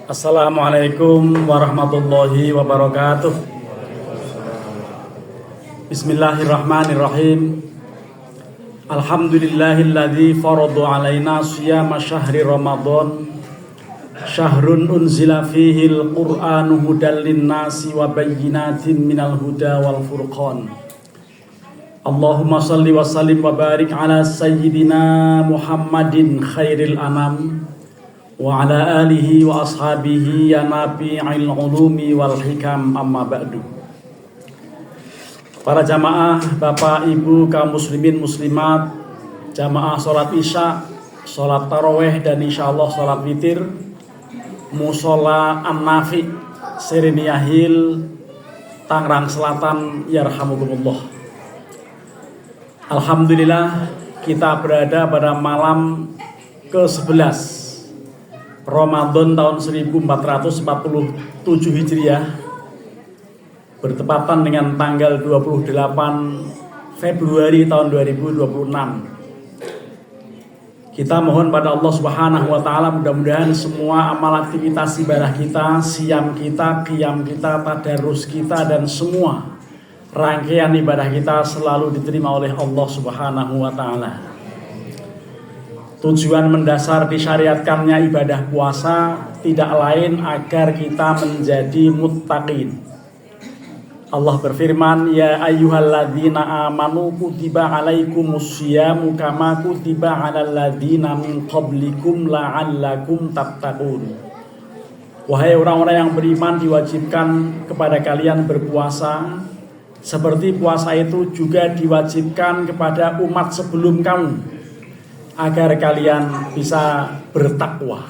Assalamualaikum warahmatullahi wabarakatuh. Bismillahirrahmanirrahim. Alhamdulillahilladzi farada alaina siyama syahri Ramadan. Syahrun unzila fihi al-Qur'anu hudal linnasi wa bayyinatin minal huda wal furqan. Allahumma salli wa sallim wa barik ala sayyidina Muhammadin khairil anam wa ala alihi wa ashabihi ya nabi'il ulumi wal hikam, amma ba'du. Para jamaah, bapak ibu kaum muslimin muslimat, jamaah sholat isya, sholat taraweh dan insyaallah sholat witir Musola An-Nafi Serenia Hill, Tangerang Selatan, yarhamukumullah. Alhamdulillah, kita berada pada malam ke-11 Ramadan tahun 1447 Hijriah, bertepatan dengan tanggal 28 Februari tahun 2026. Kita mohon pada Allah Subhanahu wa taala, mudah-mudahan semua amal aktivitas ibadah kita, siam kita, qiyam kita, tadarus kita, dan semua rangkaian ibadah kita selalu diterima oleh Allah Subhanahu wa taala. Tujuan mendasar disyariatkannya ibadah puasa tidak lain agar kita menjadi muttaqin. Allah berfirman, ya ayyuhalladzina amanu kutiba alaikumusyamu kama kutiba alal ladzina min qablikum la'allakum tattaqun. Wahai orang-orang yang beriman, diwajibkan kepada kalian berpuasa seperti puasa itu juga diwajibkan kepada umat sebelum kamu, agar kalian bisa bertakwa.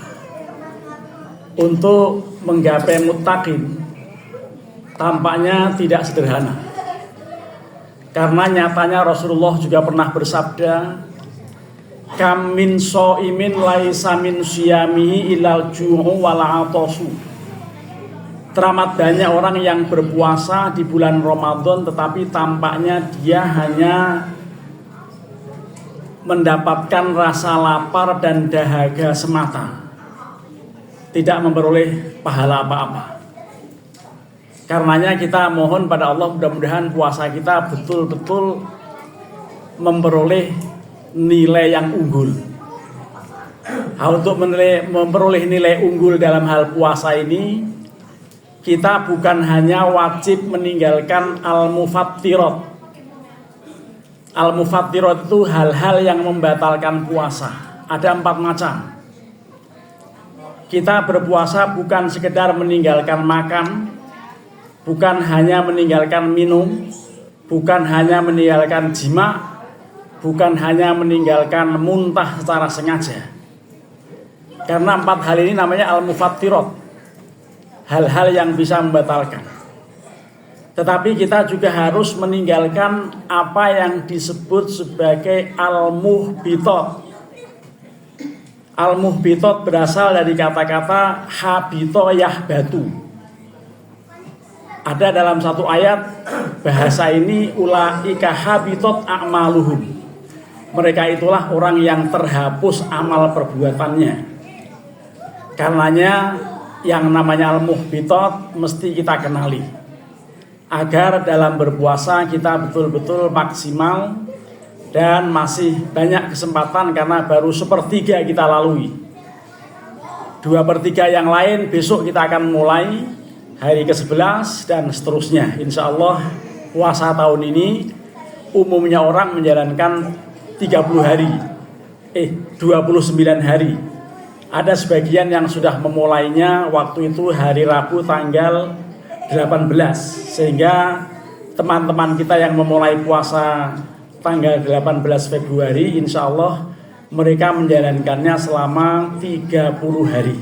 Untuk menggapai muttaqin tampaknya tidak sederhana, karena nyatanya Rasulullah juga pernah bersabda, kam min shaimin laisa min siyamihi ilal ju'u wal 'atasu. Teramat banyak orang yang berpuasa di bulan Ramadan tetapi tampaknya dia hanya mendapatkan rasa lapar dan dahaga semata, tidak memperoleh pahala apa-apa. Karenanya kita mohon pada Allah, mudah-mudahan puasa kita betul-betul memperoleh nilai yang unggul. Untuk memperoleh nilai unggul dalam hal puasa ini, kita bukan hanya wajib meninggalkan al-mufattirat. Al-mufattirat itu hal-hal yang membatalkan puasa. Ada 4 macam. Kita berpuasa bukan sekedar meninggalkan makan, bukan hanya meninggalkan minum, bukan hanya meninggalkan jima, bukan hanya meninggalkan muntah secara sengaja. Karena 4 hal ini namanya al-mufattirat, hal-hal yang bisa membatalkan. Tetapi kita juga harus meninggalkan apa yang disebut sebagai al-muhbitat. Al-muhbitat berasal dari kata-kata habito yahbatu. Ada dalam satu ayat bahasa ini, ulaika habitat a'maluhum. Mereka itulah orang yang terhapus amal perbuatannya. Karenanya yang namanya al-muhbitat mesti kita kenali, agar dalam berpuasa kita betul-betul maksimal dan masih banyak kesempatan, karena baru 1/3 kita lalui. 2/3 yang lain besok kita akan mulai hari ke-11 dan seterusnya. Insya Allah puasa tahun ini umumnya orang menjalankan 29 hari. Ada sebagian yang sudah memulainya waktu itu hari Rabu tanggal 18, sehingga teman-teman kita yang memulai puasa tanggal 18 Februari insya Allah mereka menjalankannya selama 30 hari.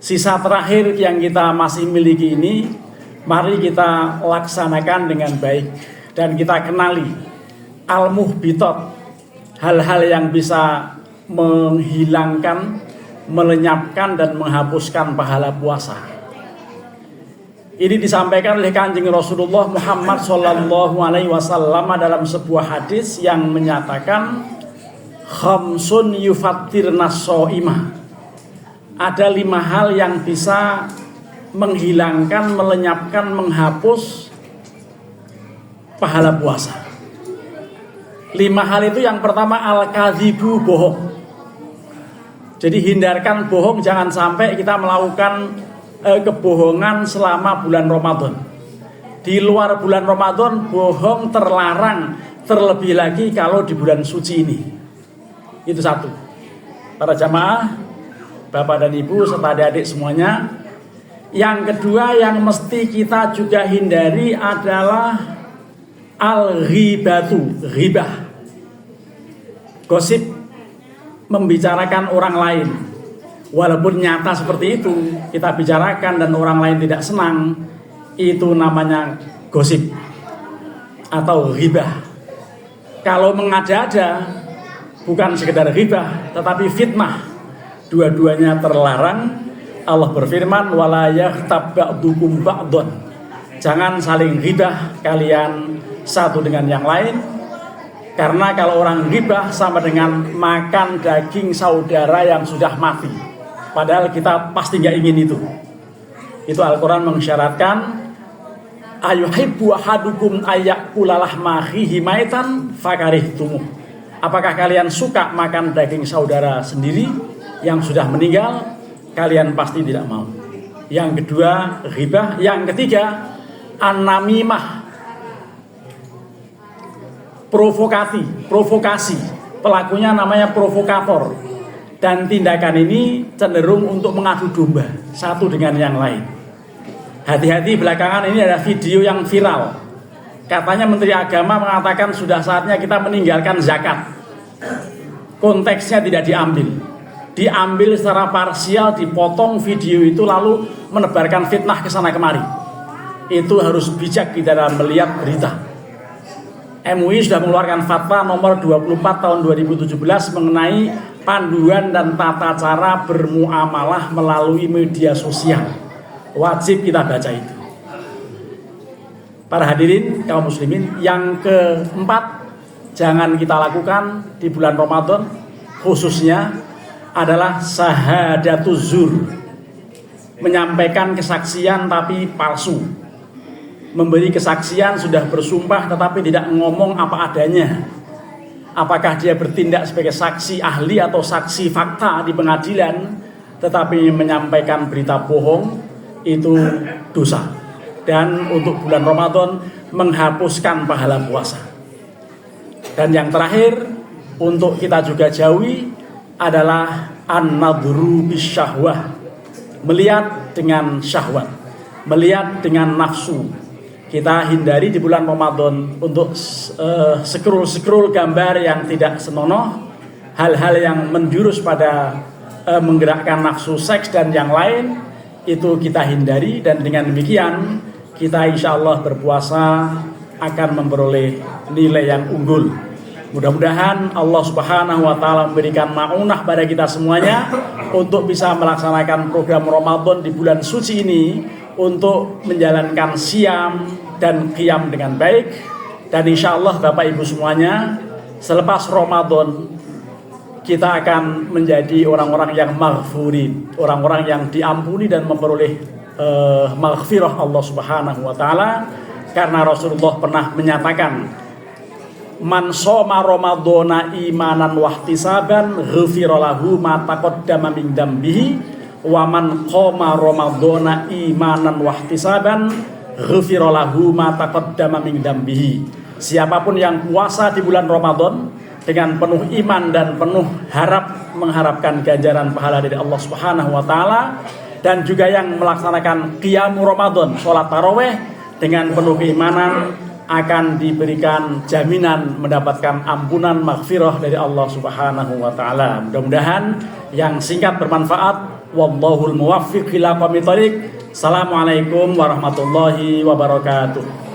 Sisa terakhir yang kita masih miliki ini, mari kita laksanakan dengan baik dan kita kenali al-muhbitat, hal-hal yang bisa menghilangkan, melenyapkan dan menghapuskan pahala puasa. Ini disampaikan oleh Kanjeng Rasulullah Muhammad SAW dalam sebuah hadis yang menyatakan khamsun yufattirnas shaimah. ada 5 hal yang bisa menghilangkan, melenyapkan, menghapus pahala puasa. 5 hal itu yang pertama al-kadzibu, bohong. Jadi hindarkan bohong, jangan sampai kita melakukan kebohongan selama bulan Ramadan. Di luar bulan Ramadan bohong terlarang, terlebih lagi kalau di bulan suci ini. Itu satu. Para jamaah, Bapak dan Ibu serta adik-adik semuanya. Yang kedua yang mesti kita juga hindari adalah al-ghibatu, ghibah. Gosip, membicarakan orang lain. Walaupun nyata seperti itu, kita bicarakan dan orang lain tidak senang, itu namanya gosip atau ghibah. Kalau mengada-ada, bukan sekedar ghibah, tetapi fitnah. Dua-duanya terlarang. Allah berfirman, wala yaghtab ba'dukum ba'don. Jangan saling ghibah kalian satu dengan yang lain. Karena kalau orang ghibah sama dengan makan daging saudara yang sudah mati. Padahal kita pasti nggak ingin itu. Itu Al-Quran mengisyaratkan, ayuhibbu ahadukum ayyakula lahma akhihi maitan fakarihtumuh. Apakah kalian suka makan daging saudara sendiri yang sudah meninggal? Kalian pasti tidak mau. Yang kedua, ghibah. Yang ketiga, an-namimah, provokasi. Pelakunya namanya provokator. Dan tindakan ini cenderung untuk mengadu domba satu dengan yang lain. Hati-hati, belakangan ini ada video yang viral. Katanya Menteri Agama mengatakan sudah saatnya kita meninggalkan zakat. Konteksnya tidak diambil secara parsial, dipotong video itu lalu menebarkan fitnah ke sana kemari. Itu harus bijak di dalam melihat berita. MUI sudah mengeluarkan fatwa nomor 24 tahun 2017 mengenai panduan dan tata cara bermuamalah melalui media sosial. Wajib kita baca itu. Para hadirin kaum muslimin, yang keempat jangan kita lakukan di bulan Ramadan khususnya adalah sahadatuz zur, menyampaikan kesaksian tapi palsu, memberi kesaksian sudah bersumpah tetapi tidak ngomong apa adanya. Apakah dia bertindak sebagai saksi ahli atau saksi fakta di pengadilan tetapi menyampaikan berita bohong, itu dosa. Dan untuk bulan Ramadan menghapuskan pahala puasa. Dan yang terakhir untuk kita juga jauhi adalah an-nadru bisyahwah, melihat dengan syahwat, melihat dengan nafsu. Kita hindari di bulan Ramadan untuk scroll gambar yang tidak senonoh, hal-hal yang menjurus pada menggerakkan nafsu seks dan yang lain, itu kita hindari. Dan dengan demikian kita insya Allah berpuasa akan memperoleh nilai yang unggul. Mudah-mudahan Allah Subhanahu wa Ta'ala memberikan ma'unah pada kita semuanya untuk bisa melaksanakan program Ramadan di bulan suci ini, untuk menjalankan siam dan qiyam dengan baik. Dan insya Allah Bapak Ibu semuanya, selepas Ramadan kita akan menjadi orang-orang yang maghfurin, orang-orang yang diampuni dan memperoleh maghfirah Allah Subhanahu wa Ta'ala. Karena Rasulullah pernah menyatakan, man shoma ramadhana imanan wahtisaban ghufira lahu ma taqaddama min dambihi wa man qama ramadhana imanan wahtisaban ghufira lahu ma taqaddama min dambihi. Siapapun yang puasa di bulan Ramadan dengan penuh iman dan penuh mengharapkan ganjaran pahala dari Allah Subhanahu wa Ta'ala, dan juga yang melaksanakan qiyamul Ramadan, sholat taraweh dengan penuh keimanan, akan diberikan jaminan mendapatkan ampunan maghfirah dari Allah Subhanahu wa Ta'ala. Mudah-mudahan yang singkat bermanfaat. Wallahul muwaffiq ila aqwamit thoriq. Assalamualaikum warahmatullahi wabarakatuh.